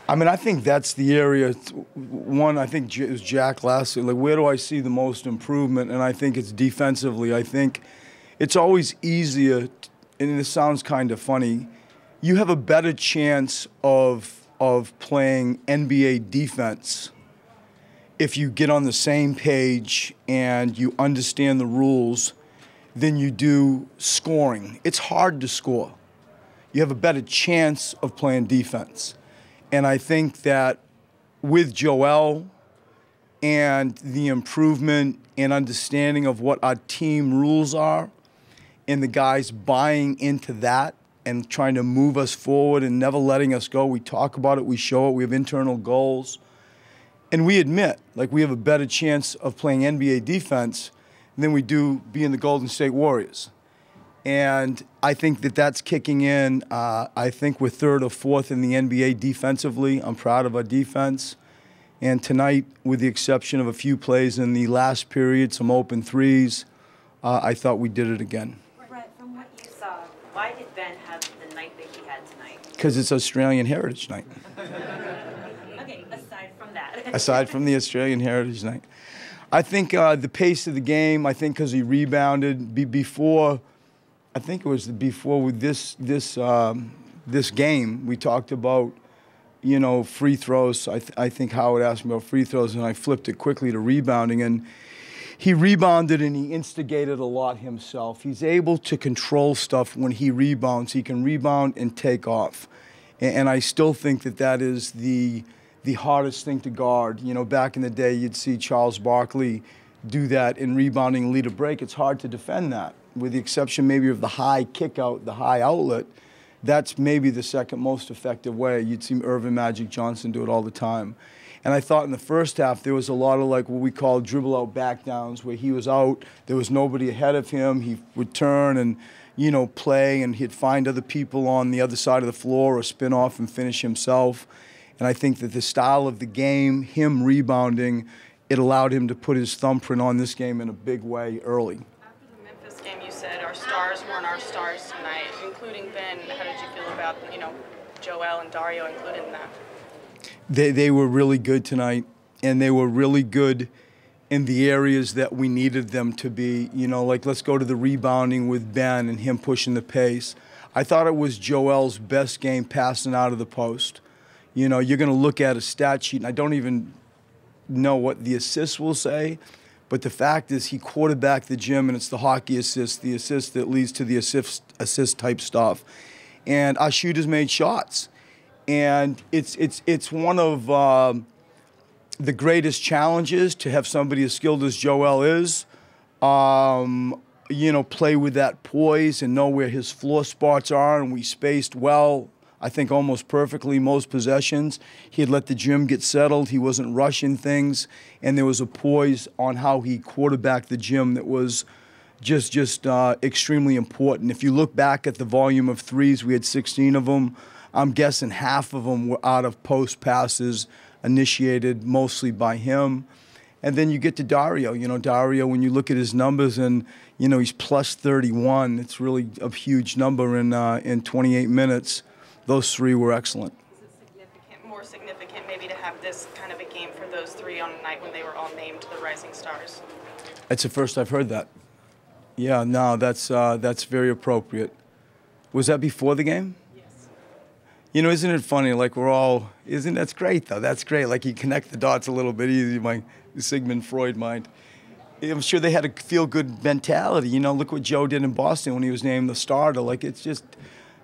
I mean, I think that's the area. One, I think it was Jack last year. Like, where do I see the most improvement? And I think it's defensively. I think it's always easier, and this sounds kind of funny, you have a better chance of playing NBA defense if you get on the same page and you understand the rules than you do scoring. It's hard to score. You have a better chance of playing defense. And I think that with Joel and the improvement and understanding of what our team rules are, and the guys buying into that and trying to move us forward and never letting us go. We talk about it, we show it, we have internal goals. And we admit, like, we have a better chance of playing NBA defense than we do being the Golden State Warriors. And I think that that's kicking in. I think we're third or fourth in the NBA defensively. I'm proud of our defense. And tonight, with the exception of a few plays in the last period, some open threes, I thought we did it again. Brett, from what you saw, why did Ben have the night that he had tonight? Because it's Australian Heritage Night. Okay, aside from that. Aside from the Australian Heritage Night. I think the pace of the game, I think because he rebounded before, I think it was before with this game, we talked about, you know, free throws. I think Howard asked me about free throws, and I flipped it quickly to rebounding. And he rebounded and he instigated a lot himself. He's able to control stuff when he rebounds. He can rebound and take off. And I still think that that is the hardest thing to guard. You know, back in the day, you'd see Charles Barkley do that in rebounding and lead a break. It's hard to defend that, with the exception maybe of the high kick out, the high outlet. That's maybe the second most effective way. You'd see Irvin Magic Johnson do it all the time. And I thought in the first half there was a lot of like what we call dribble out back downs, where he was out, there was nobody ahead of him, he would turn and, you know, play, and he'd find other people on the other side of the floor or spin off and finish himself. And I think that the style of the game, him rebounding, it allowed him to put his thumbprint on this game in a big way early. After the Memphis game, you said our stars weren't our stars tonight, including Ben. How did you feel about, you know, Joel and Dario included in that? They were really good tonight, and they were really good in the areas that we needed them to be. You know, like let's go to the rebounding with Ben and him pushing the pace. I thought it was Joel's best game passing out of the post. You know, you're going to look at a stat sheet, and I don't even know what the assists will say, but the fact is he quarterbacked the gym, and it's the hockey assist, the assist that leads to the assist type stuff. And our shooters made shots. And it's one of the greatest challenges to have somebody as skilled as Joel is, you know, play with that poise and know where his floor spots are. And we spaced well, I think almost perfectly most possessions. He had let the gym get settled. He wasn't rushing things. And there was a poise on how he quarterbacked the gym that was just extremely important. If you look back at the volume of threes, we had 16 of them. I'm guessing half of them were out of post passes initiated mostly by him. And then you get to Dario. You know, Dario, when you look at his numbers and, you know, he's plus 31. It's really a huge number in 28 minutes. Those three were excellent. Is it more significant maybe to have this kind of a game for those three on a night when they were all named the Rising Stars? It's the first I've heard that. Yeah, no, that's very appropriate. Was that before the game? You know, isn't it funny? Like that's great though. That's great. Like you connect the dots a little bit easy, my Sigmund Freud mind. I'm sure they had a feel-good mentality. You know, look what Joe did in Boston when he was named the starter. Like it's just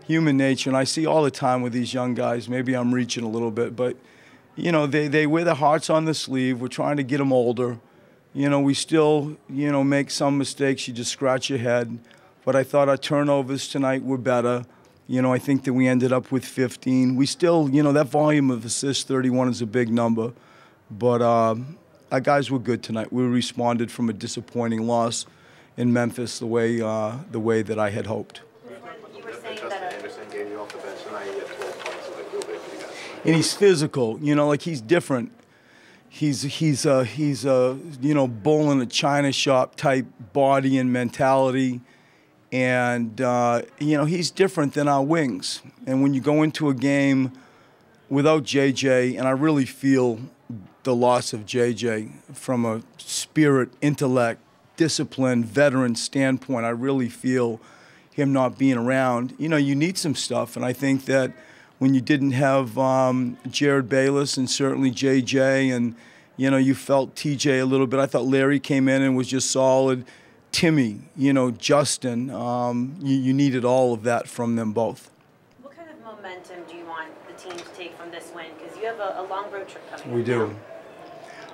human nature. And I see all the time with these young guys, maybe I'm reaching a little bit, but, you know, they wear their hearts on the sleeve. We're trying to get them older. You know, we still, you know, make some mistakes. You just scratch your head. But I thought our turnovers tonight were better. You know, I think that we ended up with 15. We still, you know, that volume of assists, 31 is a big number. But our guys were good tonight. We responded from a disappointing loss in Memphis the way that I had hoped. You were saying that Anderson gave you off the bench tonight. He had 12 points, so they feel big for you guys. And he's physical. You know, like he's different. He's a you know, bull in a china shop type body and mentality. And, he's different than our wings. And when you go into a game without JJ, and I really feel the loss of JJ from a spirit, intellect, discipline, veteran standpoint, I really feel him not being around. You need some stuff. And I think that when you didn't have Jared Bayless and certainly JJ, and, you felt TJ a little bit. I thought Larry came in and was just solid. Timmy, Justin, you needed all of that from them both. What kind of momentum do you want the team to take from this win? Because you have a long road trip coming. We do.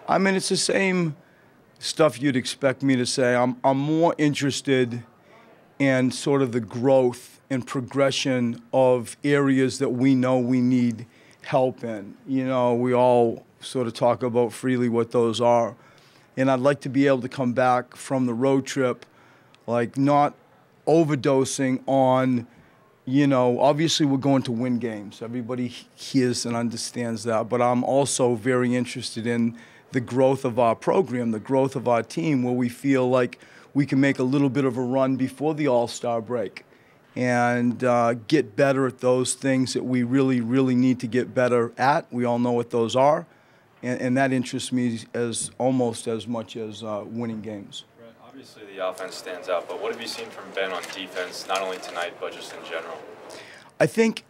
I mean, it's the same stuff you'd expect me to say. I'm more interested in sort of the growth and progression of areas that we know we need help in. We all sort of talk about freely what those are. And I'd like to be able to come back from the road trip, like not overdosing on, obviously we're going to win games. Everybody hears and understands that. But I'm also very interested in the growth of our program, the growth of our team, where we feel like we can make a little bit of a run before the All-Star break and get better at those things that we really, really need to get better at. We all know what those are. And that interests me as almost as much as winning games. Right. Obviously, the offense stands out, but what have you seen from Ben on defense, not only tonight, but just in general? I think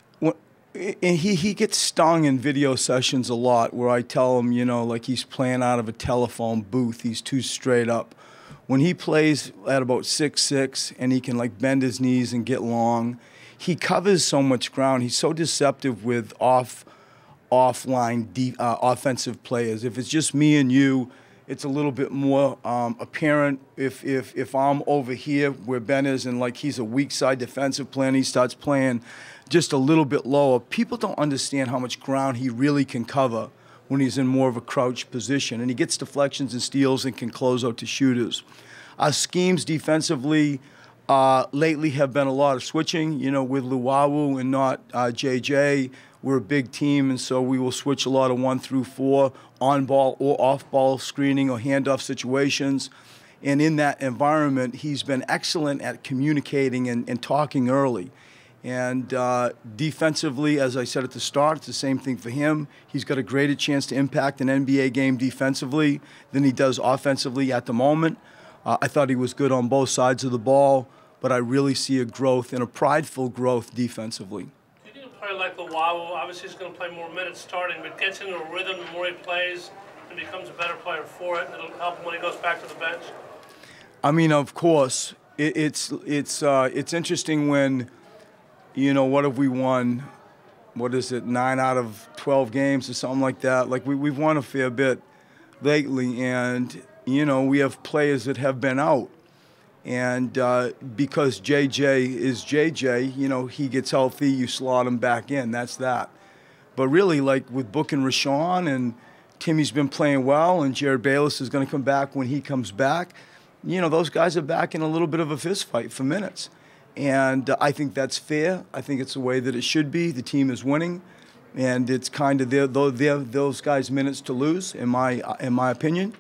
he gets stung in video sessions a lot where I tell him, like he's playing out of a telephone booth. He's too straight up. When he plays at about 6'6", and he can, like, bend his knees and get long, he covers so much ground. He's so deceptive with offline offensive players. If it's just me and you, it's a little bit more apparent. If I'm over here where Ben is and like he's a weak side defensive player and he starts playing just a little bit lower, people don't understand how much ground he really can cover when he's in more of a crouched position. And he gets deflections and steals and can close out to shooters. Our schemes defensively lately have been a lot of switching, with Luwawu and not JJ. We're a big team, and so we will switch a lot of 1 through 4 on-ball or off-ball screening or handoff situations. And in that environment, he's been excellent at communicating and talking early. And defensively, as I said at the start, it's the same thing for him. He's got a greater chance to impact an NBA game defensively than he does offensively at the moment. I thought he was good on both sides of the ball, but I really see a growth and a prideful growth defensively. Player like Luwawu, obviously he's going to play more minutes starting, but gets into a rhythm the more he plays and becomes a better player for it. It'll help him when he goes back to the bench. I mean, of course, it's interesting when, what have we won? What is it, 9 out of 12 games or something like that? Like we've won a fair bit lately, and we have players that have been out. And because JJ is JJ, he gets healthy, you slot him back in. That's that. But really, like with Book and Rashawn, and Timmy's been playing well, and Jared Bayless is going to come back when he comes back, those guys are back in a little bit of a fist fight for minutes. And I think that's fair. I think it's the way that it should be. The team is winning, and it's kind of those guys' minutes to lose, in my opinion.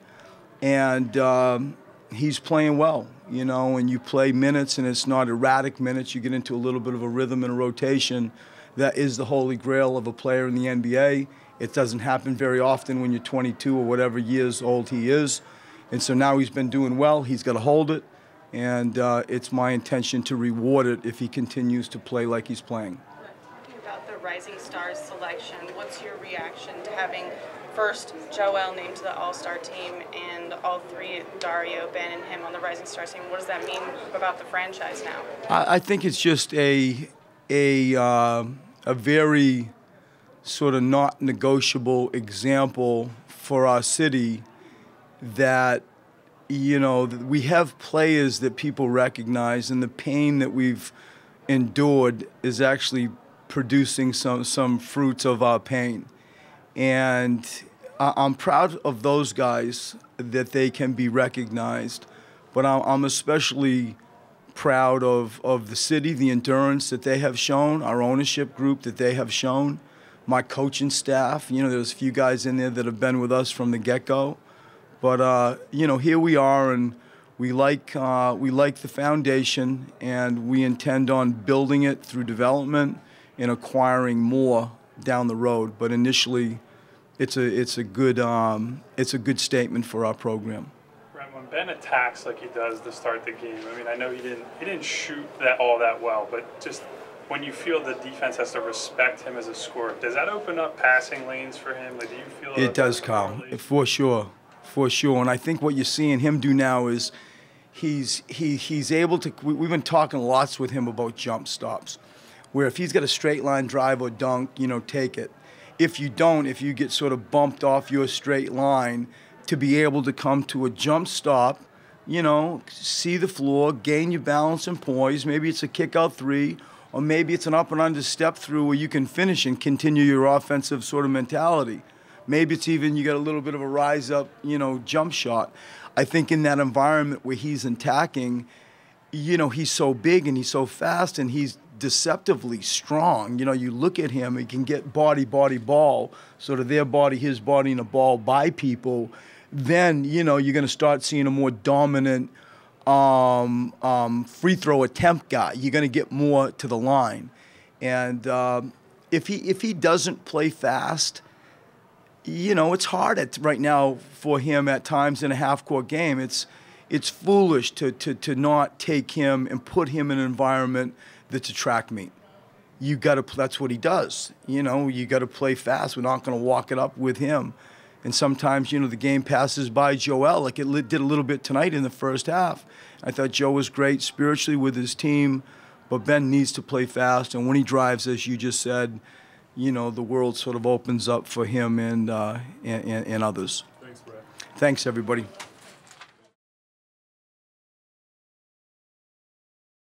And he's playing well. And you play minutes, and it's not erratic minutes. You get into a little bit of a rhythm and a rotation that is the holy grail of a player in the NBA. It doesn't happen very often when you're 22 or whatever years old he is. And so now he's been doing well. He's got to hold it, and it's my intention to reward it if he continues to play like he's playing. Talking about the Rising Stars selection, what's your reaction to having first Joel named to the All-Star team and all three, Dario, Ben, and him on the Rising Stars team? What does that mean about the franchise now? I think it's just a very sort of not negotiable example for our city that, we have players that people recognize, and the pain that we've endured is actually producing some fruits of our pain. And I'm proud of those guys that they can be recognized, but I'm especially proud of the city, the endurance that they have shown, our ownership group that they have shown, my coaching staff. There's a few guys in there that have been with us from the get-go. But, here we are, and We like the foundation, and we intend on building it through development and acquiring more down the road. But initially, it's a good statement for our program. Right, when Ben attacks like he does to start the game, I mean, I know he didn't shoot all that well, but just when you feel the defense has to respect him as a scorer, does that open up passing lanes for him? Like, do you feel it does, Kyle, for sure. And I think what you're seeing him do now is he's able to. We've been talking lots with him about jump stops, where if he's got a straight line drive or dunk, take it. If you don't, if you get sort of bumped off your straight line, to be able to come to a jump stop, see the floor, gain your balance and poise. Maybe it's a kick out three, or maybe it's an up and under step through where you can finish and continue your offensive sort of mentality. Maybe it's even you got a little bit of a rise up, jump shot. I think in that environment where he's attacking, he's so big and he's so fast and he's deceptively strong. You look at him, he can get body, ball, sort of their body, his body, and a ball by people. Then, you're going to start seeing a more dominant free throw attempt guy. You're going to get more to the line. And if he doesn't play fast, it's hard right now for him at times in a half-court game. It's foolish to not take him and put him in an environment that's a track meet. That's what he does. You got to play fast. We're not going to walk it up with him. And sometimes, the game passes by Joel, like it did a little bit tonight in the first half. I thought Joe was great spiritually with his team, but Ben needs to play fast. And when he drives, as you just said, the world sort of opens up for him and others. Thanks, Brad. Thanks, everybody.